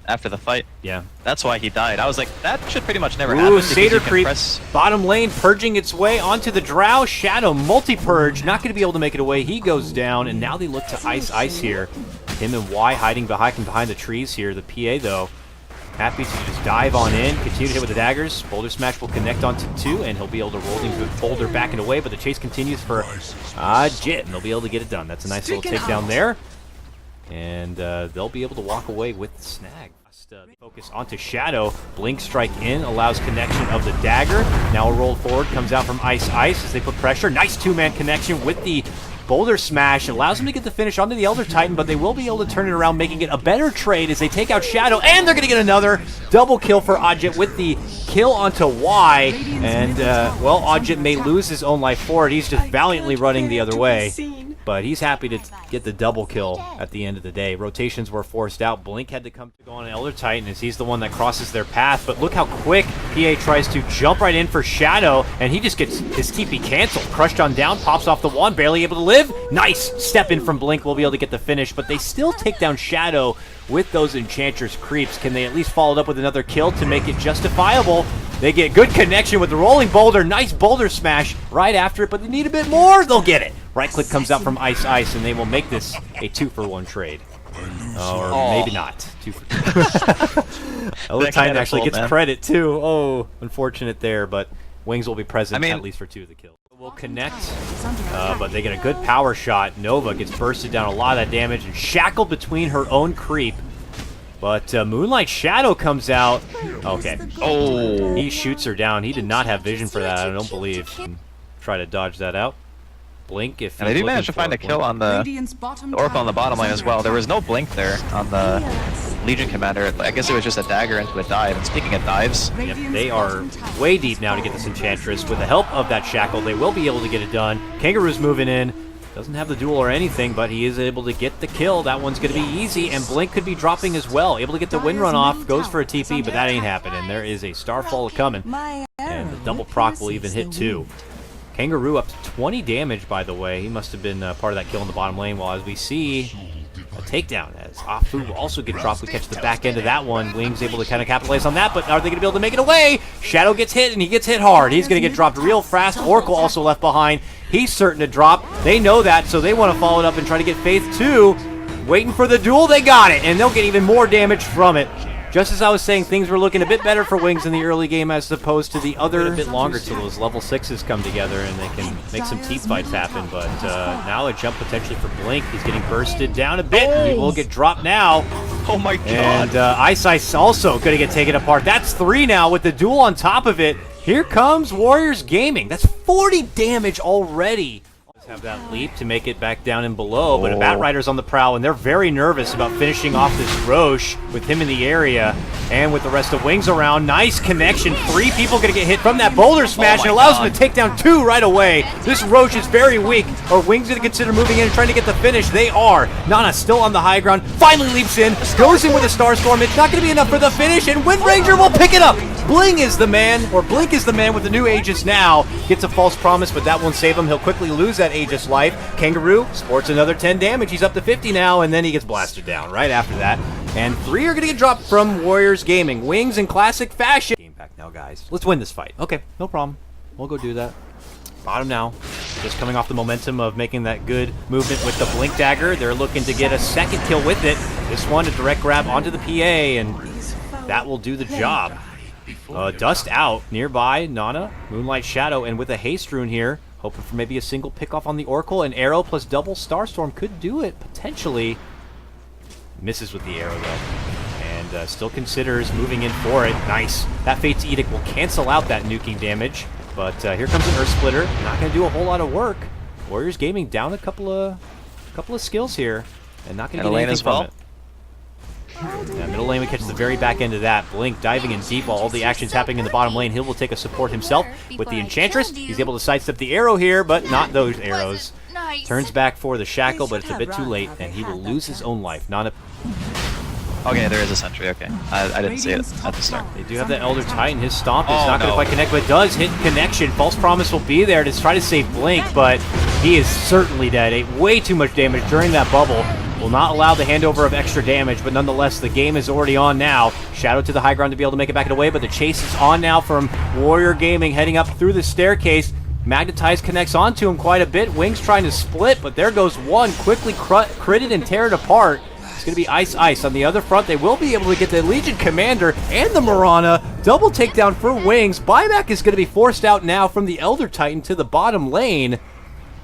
after the fight. Yeah. That's why he died. I was like, that should pretty much never Ooh, happen. Satyr creep, bottom lane, purging its way onto the Drow. Shadow, multi-purge, not going to be able to make it away. He goes down, and now they look to Ice here. Him and Y hiding behind the trees here. The PA, though, happy to just dive on in, continue to hit with the daggers. Boulder Smash will connect onto 2, and he'll be able to roll the Boulder back and away, but the chase continues for Jit, and they'll be able to get it done. That's a nice little takedown there. And they'll be able to walk away with the snag. Focus onto Shadow. Blink strike in, allows connection of the dagger. Now a roll forward, comes out from Ice as they put pressure. Nice two-man connection with the Boulder Smash. It allows them to get the finish onto the Elder Titan, but they will be able to turn it around, making it a better trade as they take out Shadow, and they're going to get another double kill for Ajit with the kill onto Y. And, well, Ajit may lose his own life for it. He's just valiantly running the other way. But he's happy to get the double kill at the end of the day. Rotations were forced out. Blink had to come to go on Elder Titan as he's the one that crosses their path. But look how quick PA tries to jump right in for Shadow, and he just gets his TP canceled. Crushed on down, pops off the wand, barely able to live. Nice step in from Blink. Will be able to get the finish, but they still take down Shadow with those Enchantress creeps. Can they at least follow it up with another kill to make it justifiable? They get good connection with the rolling boulder. Nice Boulder Smash right after it, but they need a bit more. They'll get it. Right click comes out from Ice, and they will make this a 2-for-1 trade. Or maybe not. 2 for 2. Elder Titan actually gets credit too. Oh, unfortunate there, but Wings will be present at least for 2 of the kills. Will connect, but they get a good power shot. Nova gets bursted down a lot of that damage and shackled between her own creep. But Moonlight Shadow comes out. Okay. Oh, he shoots her down. He did not have vision for that, I don't believe. Try to dodge that out. Blink if and they did manage to find a kill on the Oracle on the bottom lane as well. There was no Blink there on the Legion Commander. I guess it was just a dagger into a dive. And speaking of dives, yep, they are way deep now to get this Enchantress. With the help of that Shackle, they will be able to get it done. Kangaroo's moving in. Doesn't have the duel or anything, but he is able to get the kill. That one's going to be easy, and Blink could be dropping as well. Able to get the wind run off. Goes for a TP, but that ain't happening. There is a Starfall coming, and the double proc will even hit 2. Kangaroo up to 20 damage, by the way. He must have been part of that kill in the bottom lane, while as we see a takedown as Afu will also get dropped. We catch the back end of that one. Wings able to kind of capitalize on that, but are they going to be able to make it away? Shadow gets hit, and he gets hit hard. He's going to get dropped real fast. Oracle also left behind. He's certain to drop. They know that, so they want to follow it up and try to get Faith too. Waiting for the duel, they got it, and they'll get even more damage from it. Just as I was saying, things were looking a bit better for Wings in the early game as opposed to the other. A bit longer till those level 6s come together and they can make some team fights happen. But now a jump potentially for Blink. He's getting bursted down a bit. And he will get dropped now. Oh my god. And Ice also going to get taken apart. That's 3 now with the duel on top of it. Here comes Warriors Gaming. That's 40 damage already. Have that leap to make it back down and below, but a Bat Rider's on the prowl, and they're very nervous about finishing off this Roche with him in the area and with the rest of Wings around. Nice connection. 3 people going to get hit from that Boulder Smash, and allows them to take down 2 right away. This Roche is very weak. Are Wings going to consider moving in and trying to get the finish? They are. Nana still on the high ground, finally leaps in, goes in with a Starstorm. It's not going to be enough for the finish, and Wind Ranger will pick it up. Blink is the man with the new Aegis now. Gets a false promise, but that won't save him. He'll quickly lose that Aegis life. Kangaroo sports another 10 damage. He's up to 50 now, and then he gets blasted down right after that. And 3 are going to get dropped from Warriors Gaming. Wings in classic fashion. Game back now, guys. Let's win this fight. Okay, no problem. We'll go do that. Bottom now. Just coming off the momentum of making that good movement with the Blink Dagger. They're looking to get a second kill with it. This one, a direct grab onto the PA, and that will do the job. Dust out nearby, Nana, Moonlight Shadow, and with a haste rune here, hoping for maybe a single pickoff on the Oracle. An arrow plus double Starstorm could do it, potentially. Misses with the arrow, though, and still considers moving in for it. Nice. That Fate's Edict will cancel out that nuking damage, but here comes an Earth Splitter. Not going to do a whole lot of work. Warriors Gaming down a couple of skills here, and not going to get anything from it. Yeah, middle lane, we catch the very back end of that. Blink diving in deep while all the action's happening in the bottom lane. Hill will take a support himself with the Enchantress. He's able to sidestep the arrow here, but not those arrows. Turns back for the Shackle, but it's a bit too late, and he will lose his own life. Okay, there is a sentry, okay. I didn't see it at the start. They do have the Elder Titan. His Stomp is not going to quite connect, but does hit connection. False Promise will be there to try to save Blink, but he is certainly dead. Ate way too much damage during that bubble. will not allow the handover of extra damage, but nonetheless, the game is already on now. Shadow to the high ground to be able to make it back and away, but the chase is on now from Warrior Gaming, heading up through the staircase. Magnetize connects onto him quite a bit. Wings trying to split, but there goes one. Quickly critted and tear it apart. It's going to be Ice Ice. On the other front, they will be able to get the Legion Commander and the Mirana. Double takedown for Wings. Buyback is going to be forced out now from the Elder Titan to the bottom lane.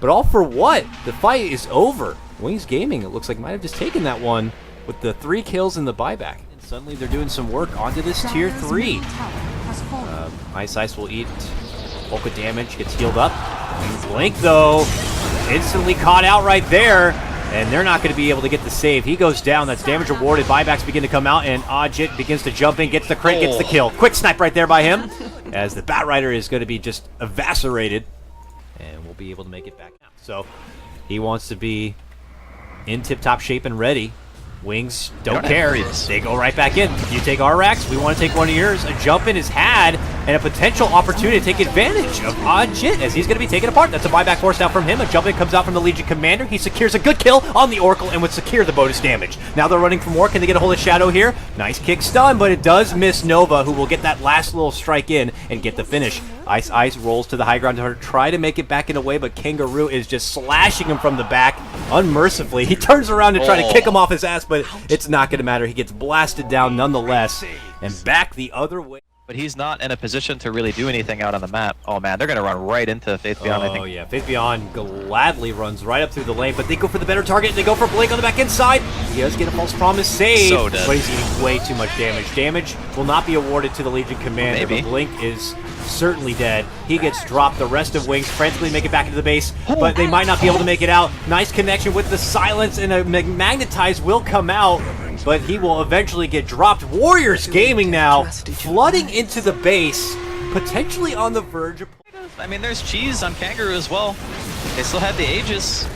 But all for what? The fight is over. Wings Gaming, it looks like, might have just taken that one with the 3 kills in the buyback. And suddenly they're doing some work onto this tier 3. Ice Ice will eat bulk of damage, gets healed up. Blink, though, instantly caught out right there. And they're not going to be able to get the save. He goes down. That's damage rewarded. Buybacks begin to come out, and Ajit begins to jump in, gets the crit, gets the kill. Quick snipe right there by him, as the Batrider is going to be just eviscerated. And we'll be able to make it back now. So he wants to be in tip-top shape and ready. Wings don't care. They go right back in. You take our racks, we want to take one of yours. A jump in is had, and a potential opportunity to take advantage of Ajit as he's going to be taken apart. That's a buyback forced out from him. A jump in comes out from the Legion Commander. He secures a good kill on the Oracle and would secure the bonus damage. Now they're running for more. Can they get a hold of Shadow here? Nice kick stun, but it does miss Nova, who will get that last little strike in and get the finish. Ice Ice rolls to the high ground to try to make it back in a way, but Kangaroo is just slashing him from the back unmercifully. He turns around to try to kick him off his ass, but it's not going to matter. He gets blasted down nonetheless, and back the other way. But he's not in a position to really do anything out on the map. Oh man, they're going to run right into Faith Beyond, I think. Oh yeah, Faith Beyond gladly runs right up through the lane, but they go for the better target. They go for Blink on the back inside. He does get a false promise save, so dead. But he's eating way too much damage. Damage will not be awarded to the Legion Commander, but Blink is certainly dead. He gets dropped. The rest of Wings frantically make it back into the base, but they might not be able to make it out. Nice connection with the silence, and a Magnetize will come out, but he will eventually get dropped. Warriors Gaming now flooding into the base, potentially on the verge of... I mean, there's cheese on Kangaroo as well. They still have the Aegis.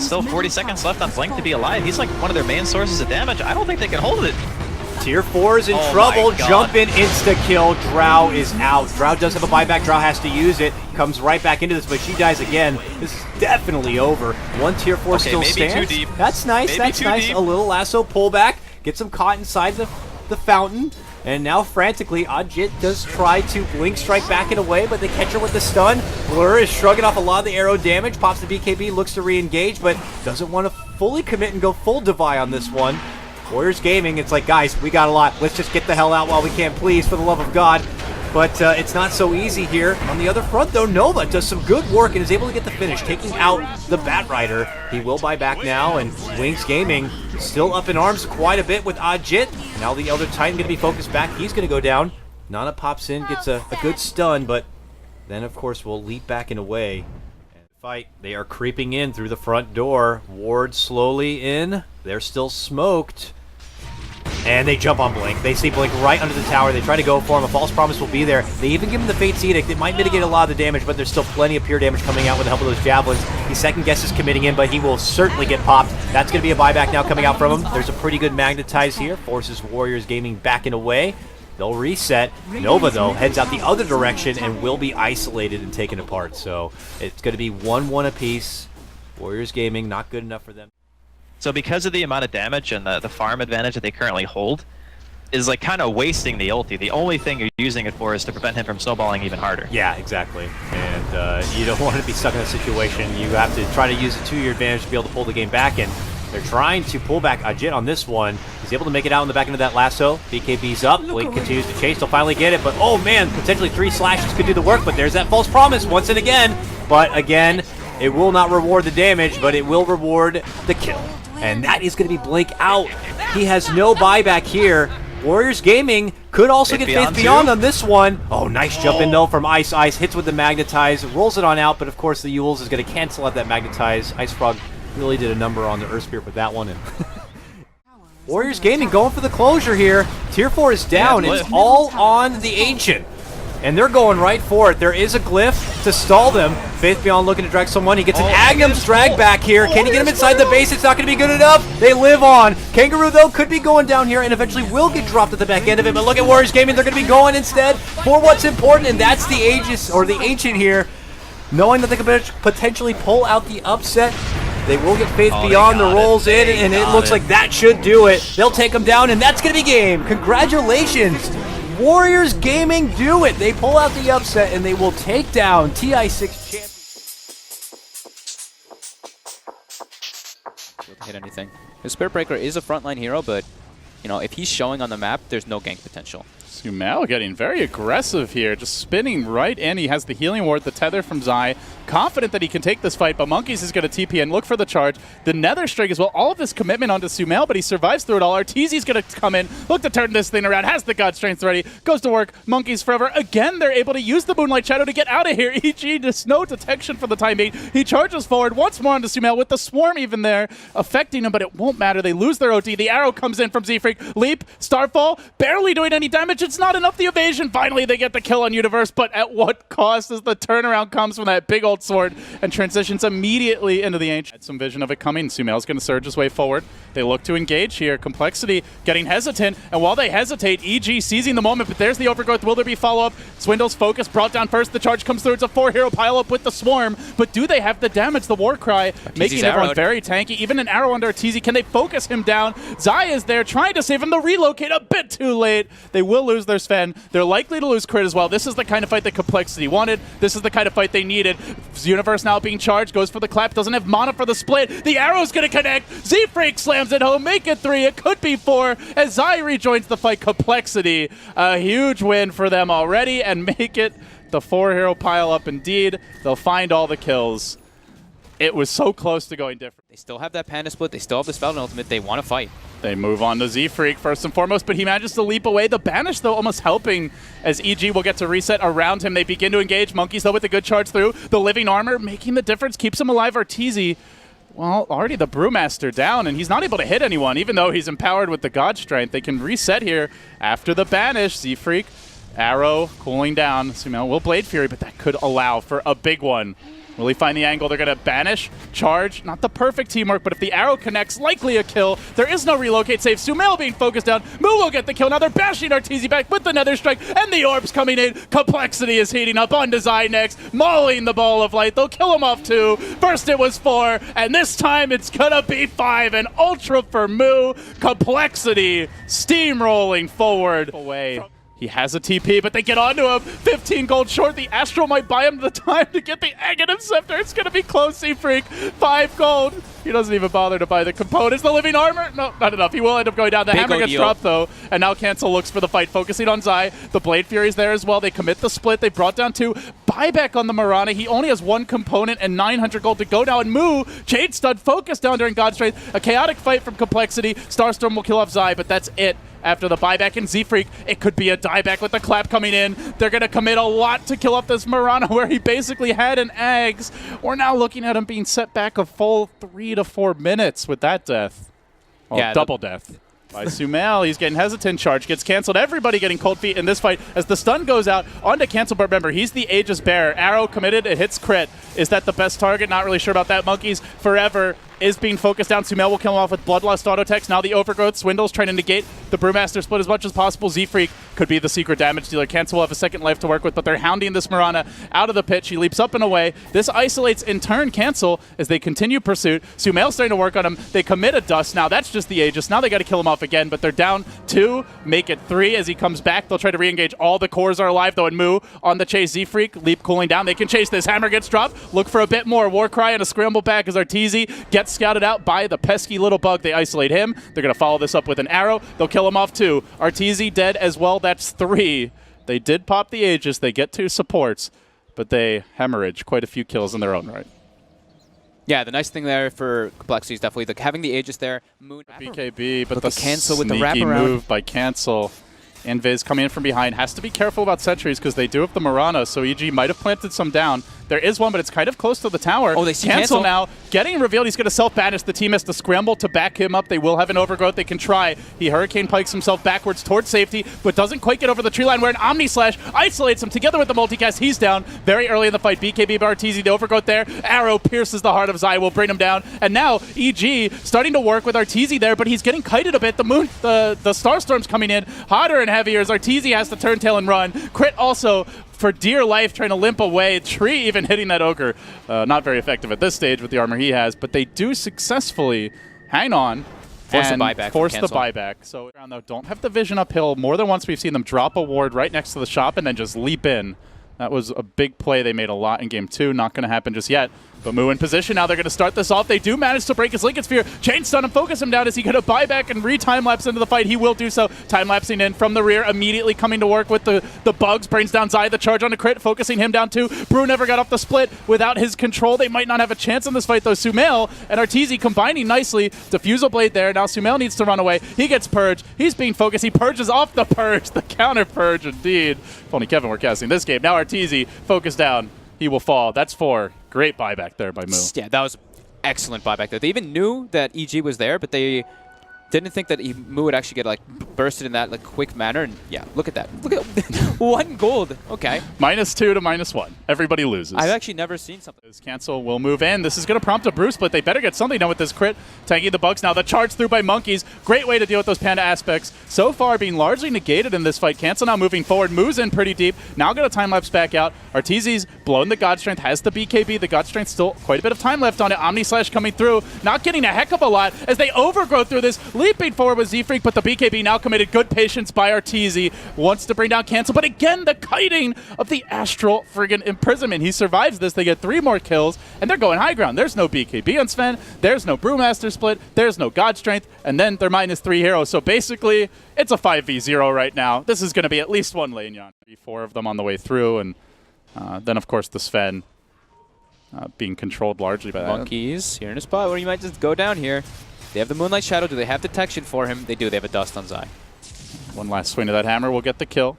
Still 40 seconds left on Blink to be alive. He's like one of their main sources of damage. I don't think they can hold it. Tier 4 is in trouble. Jump in, insta-kill. Drow is out. Drow does have a buyback. Drow has to use it. Comes right back into this, but she dies again. This is definitely over. One Tier 4 still stands. Too deep. That's nice. Maybe that's nice. Deep. A little lasso pullback. Get some caught inside the fountain. And now, frantically, Ajit does try to Blink strike back and away, but they catch her with the stun. Blur is shrugging off a lot of the arrow damage. Pops the BKB, looks to re-engage, but doesn't want to fully commit and go full Divide on this one. Warriors Gaming, it's like, guys, we got a lot. Let's just get the hell out while we can, please, for the love of God. But it's not so easy here. On the other front, though, Nova does some good work and is able to get the finish, taking out the Batrider. He will buy back now, and Wings Gaming still up in arms quite a bit with Ajit. Now the Elder Titan going to be focused back. He's going to go down. Nana pops in, gets a good stun, but then, of course, will leap back and away. Fight. They are creeping in through the front door. Ward slowly in. They're still smoked. And they jump on Blink. They see Blink right under the tower. They try to go for him. A false promise will be there. They even give him the Fate's Edict. It might mitigate a lot of the damage, but there's still plenty of pure damage coming out with the help of those javelins. He second guesses committing in, but he will certainly get popped. That's going to be a buyback now coming out from him. There's a pretty good Magnetize here. Forces Warriors Gaming back and away. They'll reset. Nova, though, heads out the other direction and will be isolated and taken apart. So it's going to be 1-1 apiece. Warriors Gaming, not good enough for them. So because of the amount of damage and the farm advantage that they currently hold, is like kind of wasting the ulti. The only thing you're using it for is to prevent him from snowballing even harder. Yeah, exactly. And you don't want to be stuck in a situation. You have to try to use it to your advantage to be able to pull the game back. And they're trying to pull back Ajit on this one. He's able to make it out in the back end of that lasso. BKB's up. Blink continues to chase. They'll finally get it. But, oh, man, potentially 3 slashes could do the work. But there's that false promise once and again. But, again, it will not reward the damage, but it will reward the kill. And that is going to be Blink out. He has no buyback here. Warriors Gaming could also get Faith Beyond on this one. Oh, nice jump in, though, from Ice Ice. Hits with the Magnetize. Rolls it on out, but, of course, the Yules is going to cancel out that Magnetize. Ice Frog really did a number on the Earth Spirit with that one. And Warriors Gaming going for the closure here. Tier 4 is down. It's all on the Ancient. And they're going right for it. There is a glyph to stall them. Faith Beyond looking to drag someone. He gets an Agnum's drag back here. Can he get him inside the base? It's not going to be good enough. They live on. Kangaroo, though, could be going down here and eventually will get dropped at the back end of it. But look at Warriors Gaming. They're going to be going instead for what's important, and that's the Aegis, or the Ancient here. Knowing that they could potentially pull out the upset. They will get Faith Oh, Beyond. The they got rolls it. in, and They it got looks it. like that should do it. They'll take him down, and that's going to be game. Congratulations. Warriors Gaming do it. They pull out the upset, and they will take down TI6 champion. Hit anything. The Spirit Breaker is a frontline hero, but you know, if he's showing on the map, there's no gank potential. Sumail getting very aggressive here, just spinning right in. He has the healing ward, the tether from Zai. Confident that he can take this fight, but Monkeys is going to TP and look for the charge. The Nether Strike as well. All of this commitment onto Sumail, but he survives through it all. Arteezy's going to come in, look to turn this thing around, has the God Strength ready, goes to work. Monkeys forever. Again, they're able to use the Moonlight Shadow to get out of here. EG, just no detection for the time being. He charges forward once more onto Sumail with the Swarm even there, affecting him, but it won't matter. They lose their OD. The arrow comes in from Z-Freak. Leap, Starfall, barely doing any damage. It's not enough. The evasion. Finally, they get the kill on Universe, but at what cost as the turnaround comes from that big old sword and transitions immediately into the Ancient. Had some vision of it coming. Sumail's going to surge his way forward. They look to engage here. Complexity getting hesitant, and while they hesitate, EG seizing the moment, but there's the overgrowth. Will there be follow-up? Swindle's focus brought down first. The charge comes through. It's a 4-hero pile-up with the Swarm, but do they have the damage? The Warcry making everyone arrowed. very tanky. Even an arrow under Arteezy. Can they focus him down? Zai is there trying to save him. The relocate a bit too late. They will lose their Sven. They're likely to lose Crit as well. This is the kind of fight that Complexity wanted. This is the kind of fight they needed. Universe now being charged, goes for the clap, doesn't have mana for the split. The arrow's gonna connect. Z-Freak slams it home, make it 3, it could be 4, as Zai rejoins the fight. Complexity, a huge win for them already, and make it the 4-hero pile up indeed. They'll find all the kills. It was so close to going different. They still have that Panda split. They still have the Spell and Ultimate. They want to fight. They move on to Z-Freak first and foremost, but he manages to leap away. The Banish, though, almost helping as EG will get to reset around him. They begin to engage. Monkeys, though, with a good charge through. The Living Armor making the difference, keeps him alive. Arteezy, well, already the Brewmaster down, and he's not able to hit anyone, even though he's empowered with the God Strength. They can reset here after the Banish. Z-Freak, arrow cooling down. Sumail will Blade Fury, but that could allow for a big one. Will he find the angle? They're going to banish, charge. Not the perfect teamwork, but if the arrow connects, likely a kill. There is no relocate save. Sumail being focused down. Moo will get the kill. Now they're bashing Arteezy back with the Nether Strike, and the orbs coming in. Complexity is heating up on Design next, mauling the ball of light. They'll kill him off 2. First it was 4, and this time it's going to be 5. An Ultra for Moo. Complexity steamrolling forward. Away. He has a TP, but they get onto him. 15 gold short. The Astral might buy him the time to get the Aghanim Scepter. It's going to be close, Z-Freak. 5 gold. He doesn't even bother to buy the components. The Living Armor? No, not enough. He will end up going down. The hammer gets dropped, though, and now Cancel looks for the fight, focusing on Zai. The Blade Fury's there as well. They commit the split. They brought down 2. Buyback on the Mirana. He only has 1 component and 900 gold to go now. And Moo, Jade Stud, focused down during God Strength. A chaotic fight from Complexity. Starstorm will kill off Zai, but that's it. After the buyback in Z-Freak, it could be a dieback with the clap coming in. They're going to commit a lot to kill off this Mirana, where he basically had an Ags. We're now looking at him being set back a full 3 to 4 minutes with that death. Well, Yeah, double death. By Sumail, he's getting hesitant. Charge gets canceled. Everybody getting cold feet in this fight as the stun goes out onto Cancel. But remember, he's the Aegis Bearer. Arrow committed. It hits Crit. Is that the best target? Not really sure about that. Monkeys forever is being focused down. Sumail will kill him off with Bloodlust auto text. Now the Overgrowth. Swindle's trying to negate the Brewmaster split as much as possible. Z-Freak could be the secret damage dealer. Cancel will have a second life to work with, but they're hounding this Mirana out of the pit. She leaps up and away. This isolates in turn Cancel as they continue pursuit. Sumail's starting to work on him. They commit a Dust. Now that's just the Aegis. Now they got to kill him off again, but they're down 2. Make it 3 as he comes back. They'll try to re-engage. All the cores are alive, though, and Moo on the chase. Z-Freak, leap cooling down. They can chase this. Hammer gets dropped. Look for a bit more. Warcry and a scramble back as Arteezy gets scouted out by the pesky little bug. They isolate him. They're going to follow this up with an arrow. They'll kill him off 2. Arteezy dead as well. That's 3. They did pop the Aegis. They get 2 supports, but they hemorrhage quite a few kills in their own right. Yeah, the nice thing there for Complexity is definitely having the Aegis there. Moon BKB, but Look the at Cancel with the sneaky wraparound. move by Cancel. Invis coming in from behind. Has to be careful about sentries because they do have the Mirana, so EG might have planted some down. There is one, but it's kind of close to the tower. Oh, they see Cancel Cancel now. Getting revealed, he's going to self-banish. The team has to scramble to back him up. They will have an overgrowth. They can try. He Hurricane Pikes himself backwards towards safety, but doesn't quite get over the tree line where an Omni Slash isolates him together with the multicast. He's down very early in the fight. BKB Arteezy, the overgrowth there. Arrow pierces the heart of Zai, will bring him down. And now EG starting to work with Arteezy there, but he's getting kited a bit. The Starstorm's coming in hotter and heavier as Arteezy has to turn tail and run. Crit also for dear life trying to limp away. Tree even hitting that Ogre. Not very effective at this stage with the armor he has, but they do successfully hang on. Force and the buyback. Force the buyback. So around though, don't have the vision uphill. More than once we've seen them drop a ward right next to the shop and then just leap in. That was a big play. They made a lot in game 2. Not going to happen just yet. But Moo in position. Now they're going to start this off. They do manage to break his Lincoln Sphere. Chain stun him, focus him down. Is he going to buy back and re-time-lapse into the fight? He will do so. Time-lapsing in from the rear, immediately coming to work with the bugs. Brings down Zai, the charge on a crit, focusing him down too. Brew never got off the split. Without his control, they might not have a chance in this fight though. Sumail and Arteezy combining nicely. Diffusal Blade there. Now Sumail needs to run away. He gets purged. He's being focused. He purges off the purge. The counter purge indeed. If only Kevin were casting this game. Now Arteezy focused down. He will fall. That's 4. Great buyback there by Moo. Yeah, that was excellent buyback there. They even knew that EG was there, but they didn't think that Moo would actually get like bursted in that like quick manner. And yeah, look at that. Look at 1 gold. Okay. -2 to -1. Everybody loses. I've actually never seen something. This cancel will move in. This is going to prompt a brew split. They better get something done with this crit. Tanking the bugs now. The charge through by Monkeys. Great way to deal with those Panda aspects. So far being largely negated in this fight. Cancel now moving forward. Moves in pretty deep. Now going to time-lapse back out. Arteezy's blown the God Strength. Has the BKB. The God Strength still quite a bit of time left on it. Omni Slash coming through. Not getting a heck of a lot as they overgrow through this. Leaping forward with Z-Freak, but the BKB now committed. Good patience by Arteezy. Wants to bring down Cancel, but again, the kiting of the Astral friggin' Imprisonment. He survives this. They get 3 more kills, and they're going high ground. There's no BKB on Sven. There's no Brewmaster split. There's no God Strength, and then they're -3 heroes. So basically, it's a 5v0 right now. This is going to be at least 1 lane, Jan. 4 of them on the way through, and then, of course, the Sven being controlled largely by Monkeys here in a spot where you might just go down here. They have the Moonlight Shadow. Do they have detection for him? They do. They have a Dust on Zai. One last swing of that hammer will get the kill.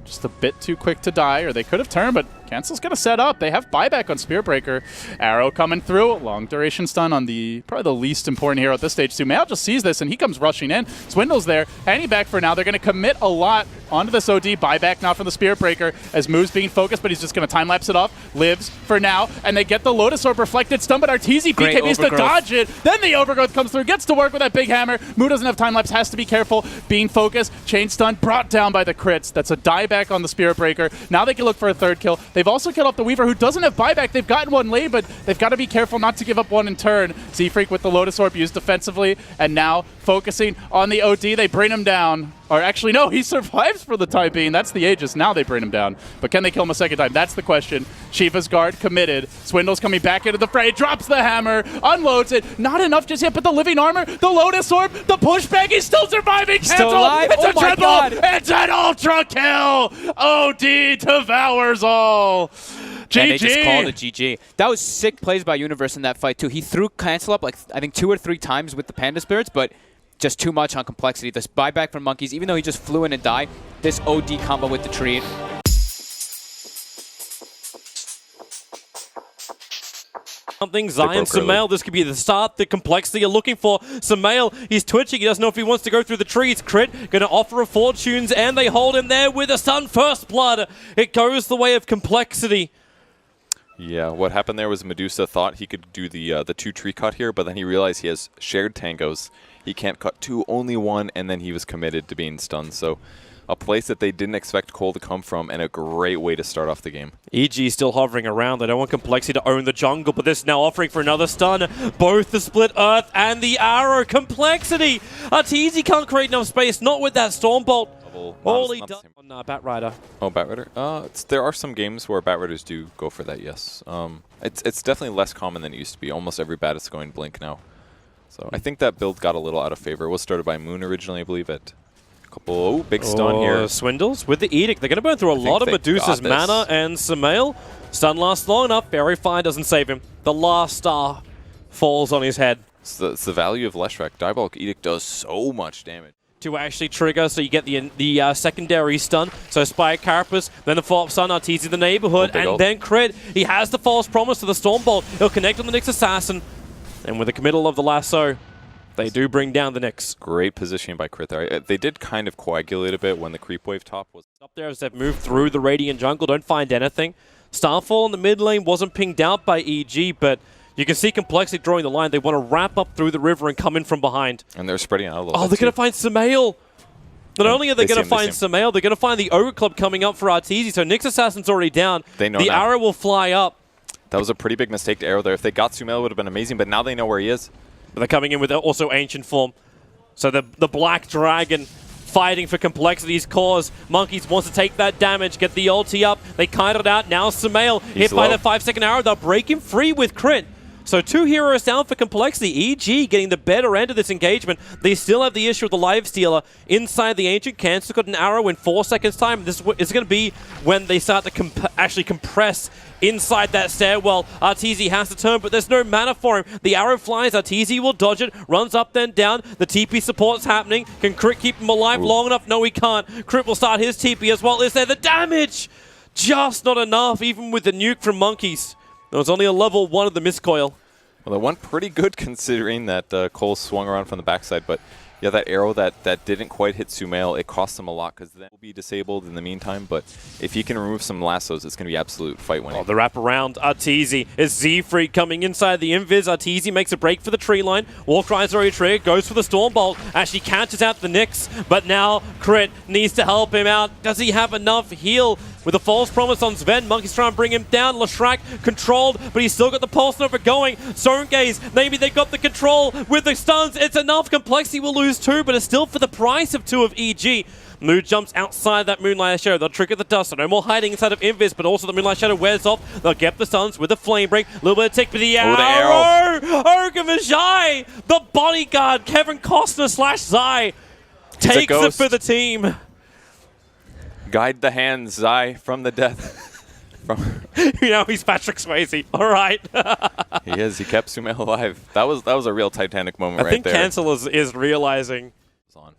Just a bit too quick to die, or they could have turned, but Cancel's going to set up. They have buyback on Spearbreaker. Arrow coming through. Long duration stun on probably the least important hero at this stage. Sumail just sees this, and he comes rushing in. Swindle's there. Hanging back for now. They're going to commit a lot onto this OD. Buyback now from the Spearbreaker as Moo's being focused, but he's just going to time-lapse it off. Lives for now, and they get the Lotus Orb reflected stun, but Arteezy BKBs to dodge it. Then the Overgrowth comes through, gets to work with that big hammer. Moo doesn't have time-lapse, has to be careful. Being focused, chain stun, brought down by the crits. That's a dieback on the Spearbreaker. Now they can look for a 3rd kill. They've also killed off the Weaver, who doesn't have buyback. They've gotten 1 lane, but they've got to be careful not to give up 1 in turn. Z-Freak with the Lotus Orb used defensively, and now focusing on the OD. They bring him down. Or actually, no, he survives for the time being. That's the Aegis. Now they bring him down. But can they kill him a 2nd time? That's the question. Shiva's guard committed. Swindle's coming back into the fray. Drops the hammer. Unloads it. Not enough just yet, but the living armor, the Lotus Orb, the pushback. He's still surviving. Still alive? It's a Oh my triple. God. It's an ultra kill. OD devours all. GG. And they just called it GG. That was sick plays by Universe in that fight, too. He threw Cancel up, like, I think 2 or 3 times with the Panda Spirits, but just too much on complexity. This buyback from Monkeys, even though he just flew in and died, this OD combo with the tree. Something Zion Sumail, this could be the start, the complexity you're looking for. Sumail, he's twitching, he doesn't know if he wants to go through the trees. Crit gonna offer a Fortunes, and they hold him there with a stun. First blood, it goes the way of complexity. Yeah, what happened there was Medusa thought he could do the 2 tree cut here, but then he realized he has shared tangos. He can't cut 2, only 1, and then he was committed to being stunned. So a place that they didn't expect Cole to come from, and a great way to start off the game. EG still hovering around. They don't want Complexity to own the jungle, but this is now offering for another stun. Both the Split Earth and the Arrow. Complexity! Arteezy can't create enough space, not with that Stormbolt. All he does on Batrider. Oh, Batrider? There are some games where Batriders do go for that, yes. It's definitely less common than it used to be. Almost every Bat is going Blink now. So I think that build got a little out of favor. It was started by Moon originally, I believe, at a couple. Oh, big stun here. Swindles with the Edict. They're going to burn through a lot of Medusa's mana, and Sumail. Stun lasts long enough. Fairy Fire doesn't save him. The last star falls on his head. It's the value of Leshrac. Diabolic Edict does so much damage. To actually trigger, so you get the secondary stun. So Spike Carapace, then the follow-up stun, Arteezy the neighborhood, and then Crit. He has the false promise to the Stormbolt. He'll connect on the Nyx Assassin. And with the committal of the lasso, they do bring down the Nyx. Great positioning by Crit there. They did kind of coagulate a bit when the creep wave top was up there as they've moved through the Radiant jungle. Don't find anything. Starfall in the mid lane wasn't pinged out by EG, but you can see Complexity drawing the line. They want to wrap up through the river and come in from behind. And they're spreading out a little bit. Oh, they're going to find Sumail. Not only are they see going to him, they find see him. Sumail, they're going to find the Ogre Club coming up for Arteezy. So Nyx Assassin's already down. They know the now. arrow will fly up. That was a pretty big mistake to arrow there. If they got Sumail, it would have been amazing, but now they know where he is. But they're coming in with also Ancient Form. So the Black Dragon fighting for Complexity's cause. Monkeys wants to take that damage, get the ulti up. They kite it out. Now Sumail hit by low. the 5-second arrow. They'll break him free with crit. So 2 heroes down for Complexity. EG getting the better end of this engagement. They still have the issue of the Life Stealer inside the Ancient. Cancel got an arrow in 4 seconds time. This is going to be when they start to actually compress inside that stairwell. Arteezy has to turn, but there's no mana for him. The arrow flies. Arteezy will dodge it. Runs up, then down. The TP support's happening. Can Crit keep him alive long enough? No, he can't. Crit will start his TP as well. Is there the damage? Just not enough, even with the nuke from Monkeys. There was only a level 1 of the miscoil. Well, that went pretty good considering that Cole swung around from the backside, but yeah, that arrow that didn't quite hit Sumail, it cost him a lot because then will be disabled in the meantime, but if he can remove some lassos, it's going to be absolute fight winning. Oh, the wrap around Arteezy is Z-Freak coming inside the invis. Arteezy makes a break for the tree line. Warcry's already triggered, goes for the Stormbolt, actually catches out the Nyx, but now Crit needs to help him out. Does he have enough heal? With a false promise on Sven, Monkeys trying to bring him down. Leshrac controlled, but he's still got the Pulse Nova going. Zone Gaze, maybe they got the control with the stuns. It's enough. Complexity will lose 2, but it's still for the price of 2 of EG. Mood jumps outside that Moonlight Shadow. They'll trigger the dust. So no more hiding inside of Invis, but also the Moonlight Shadow wears off. They'll get the stuns with the Flame Break. A little bit of tick, but the arrow! Ogre Magi! The bodyguard, Kevin Costner / Zai, takes it for the team. Guide the hands, Zai, from the death. You know, he's Patrick Swayze. All right. He is. He kept Sumail alive. That was a real Titanic moment I think there. Cancel is realizing,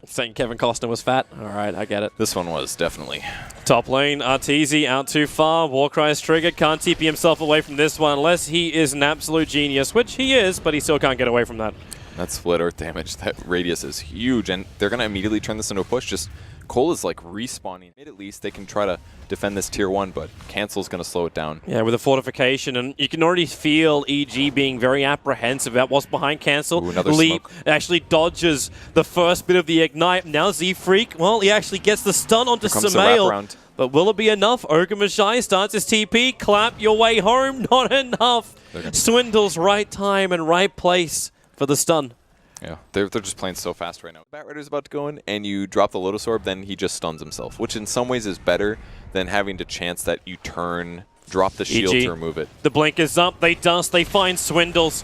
saying Kevin Costner was fat. All right, I get it. This one was definitely. Top lane, Arteezy out too far. Warcry is triggered. Can't TP himself away from this one unless he is an absolute genius, which he is, but he still can't get away from that. That split earth damage, that radius is huge, and they're going to immediately turn this into a push. Just Cole is like respawning. At least they can try to defend this tier 1, but Cancel's going to slow it down. Yeah, with a fortification, and you can already feel EG being very apprehensive about what's behind Cancel. Ooh, another Leap smoke. actually dodges the first bit of the Ignite. Now Z-Freak, well, he actually gets the stun onto Here comes the Sumail. wraparound. But will it be enough? Ogre Magi starts his TP. Clap your way home. Not enough. Swindle's right time and right place for the stun. Yeah, they're just playing so fast right now. Bat Rider's about to go in, and you drop the Lotus Orb, then he just stuns himself, which in some ways is better than having to chance that you turn, drop the shield to remove it. The blink is up. They dust. They find Swindles.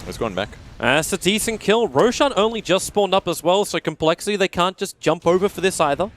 It's going back. That's a decent kill. Roshan only just spawned up as well, so Complexity, they can't just jump over for this either.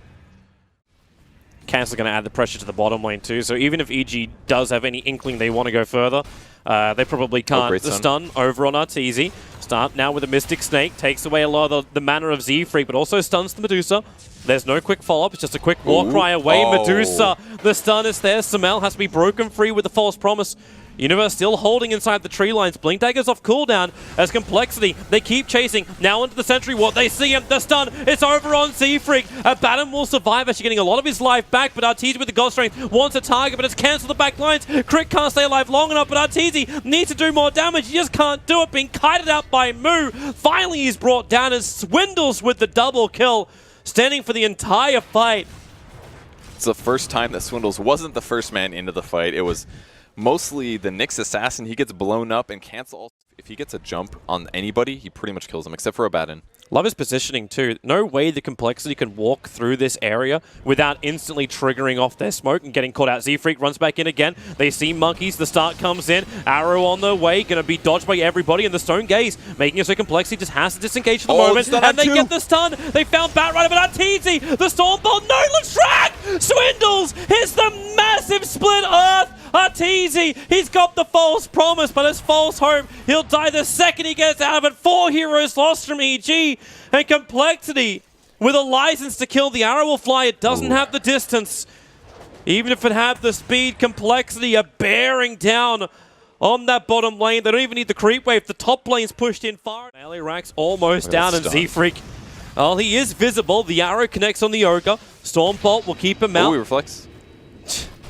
Cancel going to add the pressure to the bottom lane too, so even if EG does have any inkling they want to go further, they probably can't. great The stun. stun over on Arteezy. Start now with a Mystic Snake, takes away a lot of the mana of Z-Freak, but also stuns the Medusa. There's no quick follow-up, it's just a quick Warcry away. Oh. Medusa, the stun is there. Sumail has to be broken free with the false promise. Universe still holding inside the tree lines. Blink Dagger's off cooldown as Complexity. They keep chasing. Now into the Sentry Ward. They see him. The stun. It's over on Z-Freak. Abaddon will survive, actually getting a lot of his life back, but Arteezy with the God Strength wants a target, but it's cancelled the back lines. Crit can't stay alive long enough, but Arteezy needs to do more damage. He just can't do it. Being kited out by Moo. Finally, he's brought down as Swindles with the double kill, standing for the entire fight. It's the first time that Swindles wasn't the first man into the fight. It was mostly the Nyx Assassin. He gets blown up, and Cancel, if he gets a jump on anybody, he pretty much kills them, except for Abaddon. Love his positioning too. No way the Complexity can walk through this area without instantly triggering off their smoke and getting caught out. Z-Freak runs back in again. They see Monkeys. The start comes in. Arrow on their way. Going to be dodged by everybody. And the Stone Gaze making it so Complexity just has to disengage for the moment. And they get the stun. They found Bat Rider, but Arteezy. The Stormbolt. No, Leshrac! Swindles hits the massive split earth. Arteezy, he's got the false promise, but it's false hope. He'll die the second he gets out of it. 4 heroes lost from EG. And Complexity, with a license to kill, the arrow will fly. It doesn't have the distance. Even if it had the speed, Complexity are bearing down on that bottom lane. They don't even need the creep wave. The top lane's pushed in far. Melee Rack's almost down, and Z-Freak, oh, he is visible. The arrow connects on the Ogre. Stormbolt will keep him out. Oh, he reflects.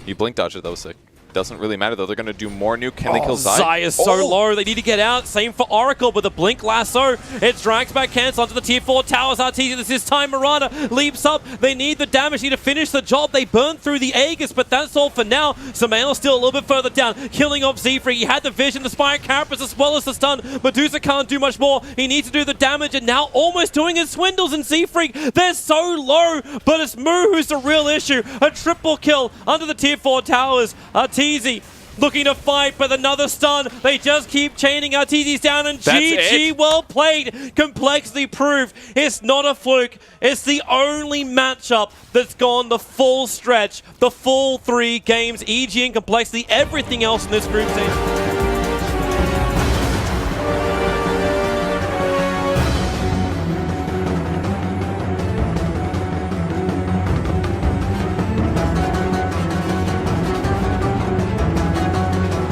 He blink dodged it. That was sick. doesn't really matter, though. They're going to do more nuke. Can they kill Zai? Zai is so low. They need to get out. Same for Oracle with a Blink Lasso. It drags back Cancel onto the tier 4 towers. Arteezy this time. Mirana leaps up. They need the damage. Need to finish the job. They burn through the Aegis, but that's all for now. Sumail's still a little bit further down. Killing off Z-Freak. He had the vision, the Spire Carapace, as well as the stun. Medusa can't do much more. He needs to do the damage, and now almost doing his swindles in Z-Freak. They're so low, but it's Moo who's the real issue. A triple kill under the tier 4 towers. Arteezy looking to fight, but another stun. They just keep chaining. Arteezy's down, and GG, well played. Complexity proved. It's not a fluke. It's the only matchup that's gone the full stretch, the full 3 games. EG and Complexity, everything else in this group stage.